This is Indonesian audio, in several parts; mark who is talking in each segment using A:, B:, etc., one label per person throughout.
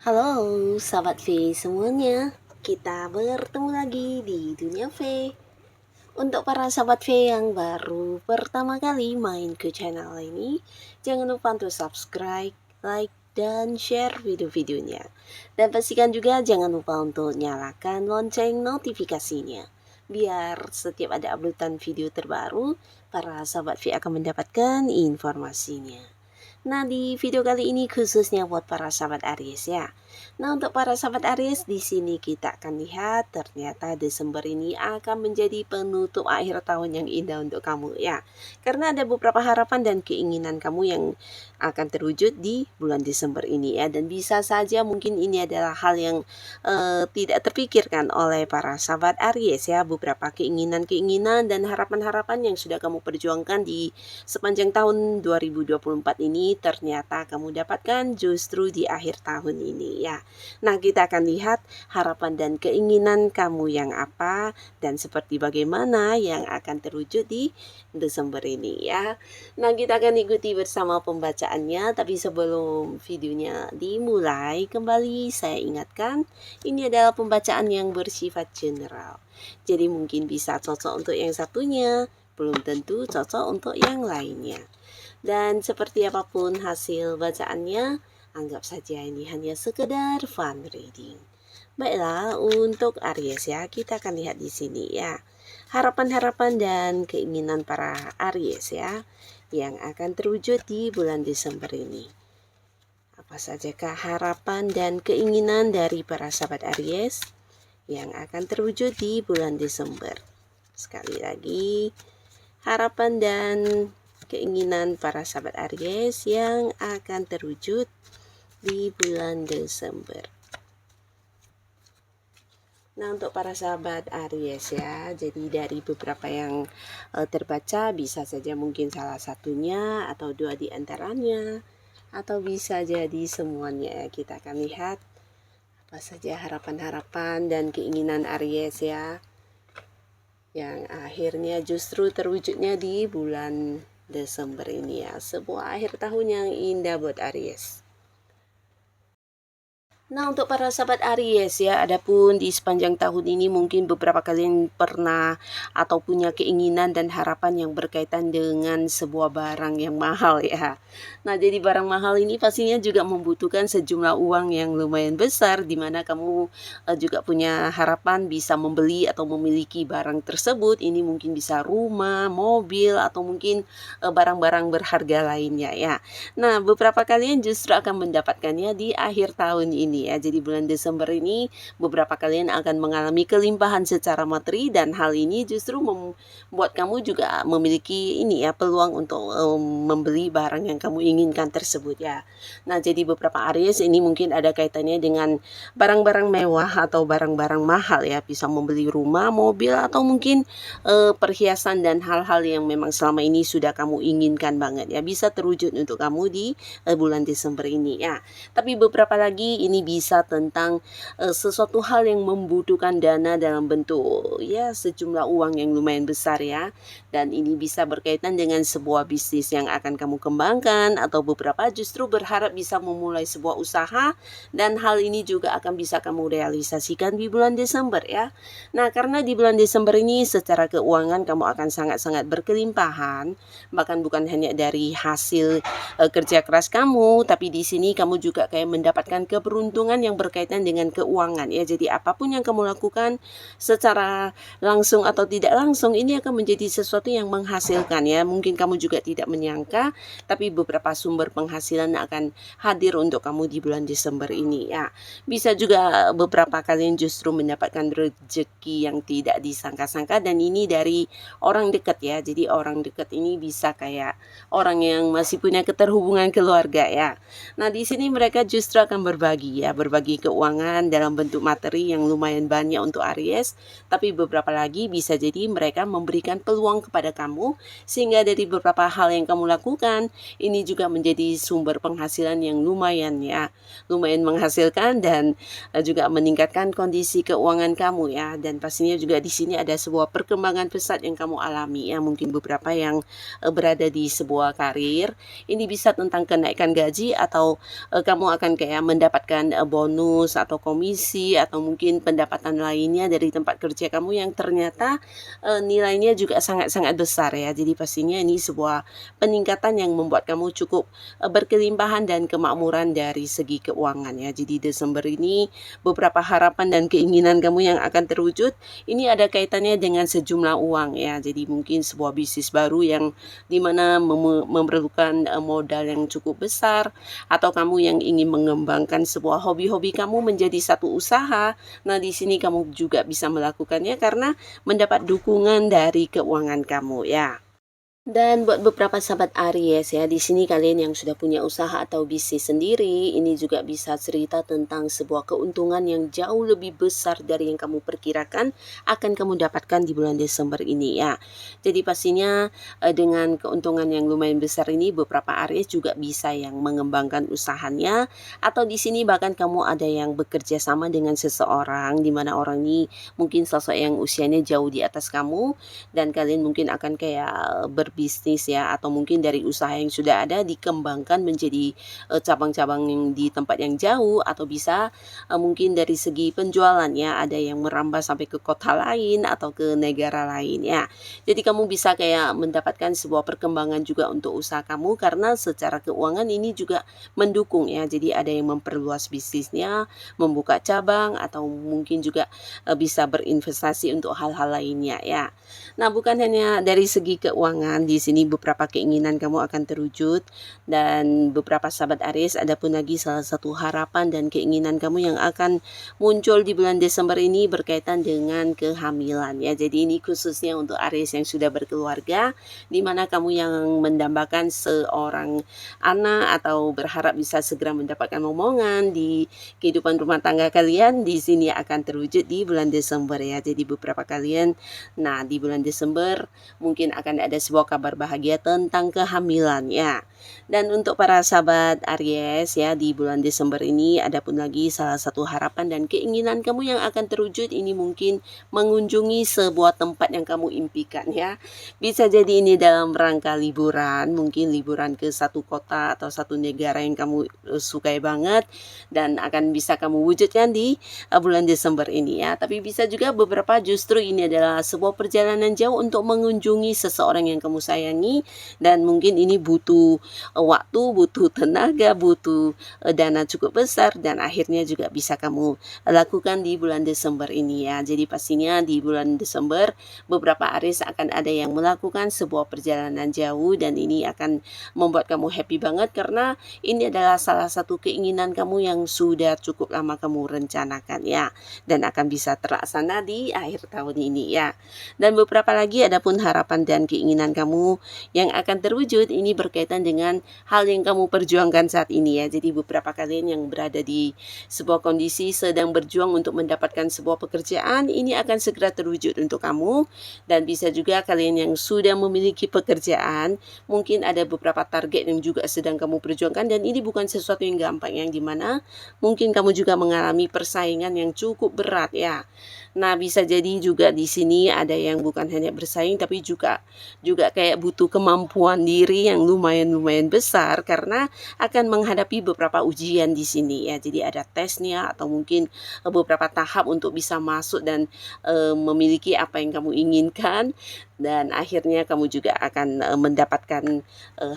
A: Halo, sahabat V semuanya. Kita bertemu lagi di Dunia V. Untuk para sahabat V yang baru pertama kali main ke channel ini, jangan lupa untuk subscribe, like, dan share video-videonya. Dan pastikan juga jangan lupa untuk nyalakan lonceng notifikasinya. Biar setiap ada uploadan video terbaru, para sahabat V akan mendapatkan informasinya. Nah, di video kali ini khususnya buat para sahabat Aries ya. Nah, untuk para sahabat Aries, di sini kita akan lihat ternyata Desember ini akan menjadi penutup akhir tahun yang indah untuk kamu ya. Karena ada beberapa harapan dan keinginan kamu yang akan terwujud di bulan Desember ini ya. Dan bisa saja mungkin ini adalah hal yang tidak terpikirkan oleh para sahabat Aries ya. Beberapa keinginan-keinginan dan harapan-harapan yang sudah kamu perjuangkan di sepanjang tahun 2024 ini ternyata kamu dapatkan justru di akhir tahun ini ya. Nah, kita akan lihat harapan dan keinginan kamu yang apa dan seperti bagaimana yang akan terwujud di Desember ini ya. Nah, kita akan ikuti bersama pembacaannya, tapi sebelum videonya dimulai kembali saya ingatkan ini adalah pembacaan yang bersifat general. Jadi mungkin bisa cocok untuk yang satunya, belum tentu cocok untuk yang lainnya. Dan seperti apapun hasil bacaannya, anggap saja ini hanya sekedar fun reading. Baiklah, untuk Aries ya, kita akan lihat di sini ya. Harapan-harapan dan keinginan para Aries ya, yang akan terwujud di bulan Desember ini. Apa sajakah harapan dan keinginan dari para sahabat Aries yang akan terwujud di bulan Desember? Sekali lagi, harapan dan keinginan para sahabat Aries yang akan terwujud di bulan Desember. Nah, untuk para sahabat Aries ya, jadi dari beberapa yang terbaca bisa saja mungkin salah satunya atau dua di antaranya, atau bisa jadi semuanya ya. Kita akan lihat apa saja harapan-harapan dan keinginan Aries ya, yang akhirnya justru terwujudnya di bulan Desember ini ya. Sebuah akhir tahun yang indah buat Aries. Nah, untuk para sahabat Aries ya, adapun di sepanjang tahun ini mungkin beberapa kalian pernah atau punya keinginan dan harapan yang berkaitan dengan sebuah barang yang mahal ya. Nah, jadi barang mahal ini pastinya juga membutuhkan sejumlah uang yang lumayan besar, di mana kamu juga punya harapan bisa membeli atau memiliki barang tersebut. Ini mungkin bisa rumah, mobil, atau mungkin barang-barang berharga lainnya ya. Nah, beberapa kalian justru akan mendapatkannya di akhir tahun ini ya. Jadi bulan Desember ini beberapa kalian akan mengalami kelimpahan secara materi, dan hal ini justru membuat kamu juga memiliki ini ya, peluang untuk membeli barang yang kamu inginkan tersebut ya. Nah, jadi beberapa Aries ini mungkin ada kaitannya dengan barang-barang mewah atau barang-barang mahal ya, bisa membeli rumah, mobil, atau mungkin perhiasan dan hal-hal yang memang selama ini sudah kamu inginkan banget ya, bisa terwujud untuk kamu di bulan Desember ini ya. Tapi beberapa lagi ini bisa tentang sesuatu hal yang membutuhkan dana dalam bentuk ya sejumlah uang yang lumayan besar ya. Dan ini bisa berkaitan dengan sebuah bisnis yang akan kamu kembangkan, atau beberapa justru berharap bisa memulai sebuah usaha, dan hal ini juga akan bisa kamu realisasikan di bulan Desember ya. Nah, karena di bulan Desember ini secara keuangan kamu akan sangat-sangat berkelimpahan, bahkan bukan hanya dari hasil kerja keras kamu, tapi di sini kamu juga kayak mendapatkan keberuntungan yang berkaitan dengan keuangan ya. Jadi apapun yang kamu lakukan secara langsung atau tidak langsung, ini akan menjadi sesuatu yang menghasilkan ya. Mungkin kamu juga tidak menyangka, tapi beberapa sumber penghasilan akan hadir untuk kamu di bulan Desember ini ya. Bisa juga beberapa kalian justru mendapatkan rezeki yang tidak disangka-sangka, dan ini dari orang dekat ya. Jadi orang dekat ini bisa kayak orang yang masih punya keterhubungan keluarga ya. Nah, di sini mereka justru akan berbagi ya, berbagi keuangan dalam bentuk materi yang lumayan banyak untuk Aries, tapi beberapa lagi bisa jadi mereka memberikan peluang kepada kamu, sehingga dari beberapa hal yang kamu lakukan, ini juga menjadi sumber penghasilan yang lumayan ya, lumayan menghasilkan dan juga meningkatkan kondisi keuangan kamu ya, dan pastinya juga di sini ada sebuah perkembangan pesat yang kamu alami ya, mungkin beberapa yang berada di sebuah karir, ini bisa tentang kenaikan gaji atau kamu akan kayak mendapatkan bonus atau komisi atau mungkin pendapatan lainnya dari tempat kerja kamu yang ternyata nilainya juga sangat-sangat besar ya. Jadi pastinya ini sebuah peningkatan yang membuat kamu cukup berkelimpahan dan kemakmuran dari segi keuangan ya. Jadi Desember ini beberapa harapan dan keinginan kamu yang akan terwujud ini ada kaitannya dengan sejumlah uang ya. Jadi mungkin sebuah bisnis baru yang dimana memerlukan modal yang cukup besar, atau kamu yang ingin mengembangkan sebuah hobi-hobi kamu menjadi satu usaha. Nah, di sini kamu juga bisa melakukannya karena mendapat dukungan dari keuangan kamu ya. Dan buat beberapa sahabat Aries ya, di sini kalian yang sudah punya usaha atau bisnis sendiri, ini juga bisa cerita tentang sebuah keuntungan yang jauh lebih besar dari yang kamu perkirakan akan kamu dapatkan di bulan Desember ini ya. Jadi pastinya dengan keuntungan yang lumayan besar ini, beberapa Aries juga bisa yang mengembangkan usahanya, atau di sini bahkan kamu ada yang bekerja sama dengan seseorang, di mana orang ini mungkin sosok yang usianya jauh di atas kamu, dan kalian mungkin akan kayak berbisnis ya, atau mungkin dari usaha yang sudah ada dikembangkan menjadi cabang-cabang yang di tempat yang jauh, atau bisa mungkin dari segi penjualan ya, ada yang merambah sampai ke kota lain atau ke negara lain ya. Jadi kamu bisa kayak mendapatkan sebuah perkembangan juga untuk usaha kamu karena secara keuangan ini juga mendukung ya. Jadi ada yang memperluas bisnisnya, membuka cabang, atau mungkin juga bisa berinvestasi untuk hal-hal lainnya ya. Nah, bukan hanya dari segi keuangan, di sini beberapa keinginan kamu akan terwujud, dan beberapa sahabat Aries ada pun lagi salah satu harapan dan keinginan kamu yang akan muncul di bulan Desember ini berkaitan dengan kehamilan ya. Jadi ini khususnya untuk Aries yang sudah berkeluarga, di mana kamu yang mendambakan seorang anak atau berharap bisa segera mendapatkan momongan di kehidupan rumah tangga kalian, di sini akan terwujud di bulan Desember ya. Jadi beberapa kalian, nah di bulan Desember mungkin akan ada sebuah kabar bahagia tentang kehamilan ya. Dan untuk para sahabat Aries ya, di bulan Desember ini ada pun lagi salah satu harapan dan keinginan kamu yang akan terwujud, ini mungkin mengunjungi sebuah tempat yang kamu impikan ya. Bisa jadi ini dalam rangka liburan, mungkin liburan ke satu kota atau satu negara yang kamu sukai banget dan akan bisa kamu wujudkan di bulan Desember ini ya. Tapi bisa juga beberapa justru ini adalah sebuah perjalanan jauh untuk mengunjungi seseorang yang kamu sayangi, dan mungkin ini butuh waktu, butuh tenaga, butuh dana cukup besar, dan akhirnya juga bisa kamu lakukan di bulan Desember ini ya. Jadi pastinya di bulan Desember beberapa Aries akan ada yang melakukan sebuah perjalanan jauh, dan ini akan membuat kamu happy banget karena ini adalah salah satu keinginan kamu yang sudah cukup lama kamu rencanakan ya, dan akan bisa terlaksana di akhir tahun ini ya. Dan beberapa lagi ada pun harapan dan keinginan kamu yang akan terwujud, ini berkaitan dengan hal yang kamu perjuangkan saat ini ya. Jadi beberapa kalian yang berada di sebuah kondisi sedang berjuang untuk mendapatkan sebuah pekerjaan, ini akan segera terwujud untuk kamu. Dan bisa juga kalian yang sudah memiliki pekerjaan, mungkin ada beberapa target yang juga sedang kamu perjuangkan, dan ini bukan sesuatu yang gampang, yang dimana mungkin kamu juga mengalami persaingan yang cukup berat ya. Nah, bisa jadi juga di sini ada yang bukan hanya bersaing, tapi juga kayak butuh kemampuan diri yang lumayan besar karena akan menghadapi beberapa ujian di sini ya. Jadi ada tesnya, atau mungkin beberapa tahap untuk bisa masuk dan memiliki apa yang kamu inginkan, dan akhirnya kamu juga akan mendapatkan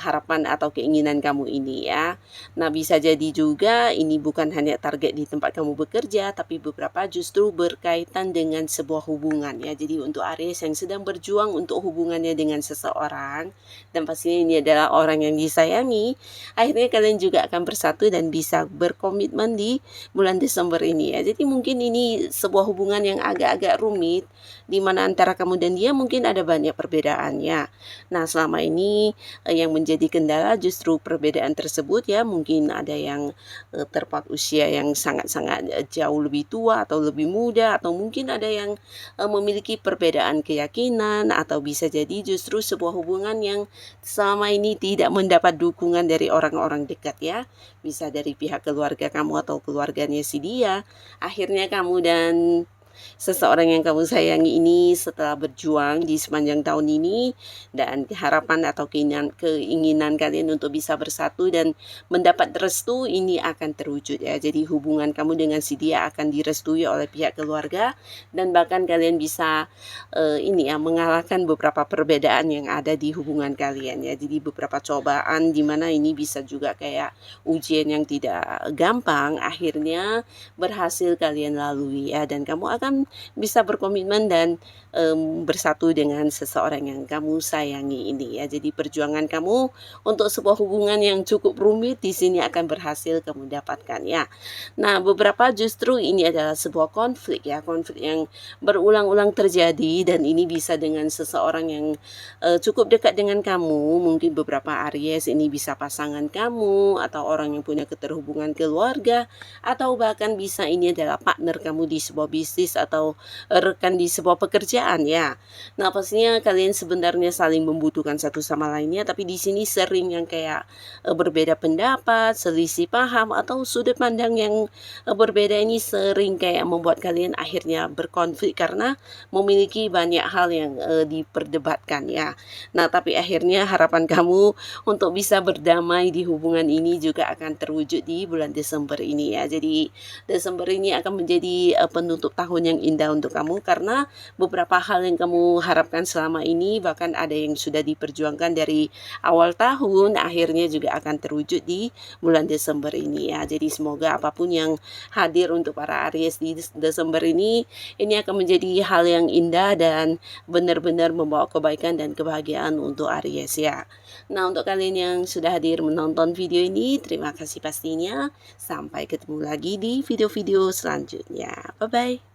A: harapan atau keinginan kamu ini ya. Nah, bisa jadi juga ini bukan hanya target di tempat kamu bekerja, tapi beberapa justru berkaitan dengan sebuah hubungan ya. Jadi untuk Aries yang sedang berjuang untuk hubungannya dengan seseorang, dan pastinya ini adalah orang yang disayangi, akhirnya kalian juga akan bersatu dan bisa berkomitmen di bulan Desember ini ya. Jadi mungkin ini sebuah hubungan yang agak-agak rumit, di mana antara kamu dan dia mungkin ada banyak perbedaannya. Nah, selama ini yang menjadi kendala justru perbedaan tersebut ya, mungkin ada yang terpaut usia yang sangat-sangat jauh lebih tua atau lebih muda, atau mungkin ada yang memiliki perbedaan keyakinan, atau bisa jadi justru sebuah hubungan yang selama ini tidak mendapat dukungan dari orang-orang dekat ya. Bisa dari pihak keluarga kamu atau keluarganya si dia. Akhirnya kamu dan seseorang yang kamu sayangi ini setelah berjuang di sepanjang tahun ini, dan harapan atau keinginan kalian untuk bisa bersatu dan mendapat restu ini akan terwujud ya. Jadi hubungan kamu dengan si dia akan direstui oleh pihak keluarga, dan bahkan kalian bisa mengalahkan beberapa perbedaan yang ada di hubungan kalian ya. Jadi beberapa cobaan di mana ini bisa juga kayak ujian yang tidak gampang akhirnya berhasil kalian lalui ya, dan kamu akan bisa berkomitmen dan bersatu dengan seseorang yang kamu sayangi ini ya. Jadi perjuangan kamu untuk sebuah hubungan yang cukup rumit di sini akan berhasil kamu dapatkan ya. Nah, beberapa justru ini adalah sebuah konflik ya, konflik yang berulang-ulang terjadi, dan ini bisa dengan seseorang yang cukup dekat dengan kamu. Mungkin beberapa Aries ini bisa pasangan kamu, atau orang yang punya keterhubungan keluarga, atau bahkan bisa ini adalah partner kamu di sebuah bisnis atau rekan di sebuah pekerjaan ya. Nah, pastinya kalian sebenarnya saling membutuhkan satu sama lainnya, tapi di sini sering yang kayak berbeda pendapat, selisih paham, atau sudut pandang yang berbeda ini sering kayak membuat kalian akhirnya berkonflik karena memiliki banyak hal yang diperdebatkan ya. Nah, tapi akhirnya harapan kamu untuk bisa berdamai di hubungan ini juga akan terwujud di bulan Desember ini ya. Jadi Desember ini akan menjadi penutup tahun yang indah untuk kamu, karena beberapa hal yang kamu harapkan selama ini, bahkan ada yang sudah diperjuangkan dari awal tahun, akhirnya juga akan terwujud di bulan Desember ini ya. Jadi semoga apapun yang hadir untuk para Aries di Desember ini akan menjadi hal yang indah dan benar-benar membawa kebaikan dan kebahagiaan untuk Aries ya. Nah, untuk kalian yang sudah hadir menonton video ini, terima kasih pastinya. Sampai ketemu lagi di video-video selanjutnya. Bye-bye.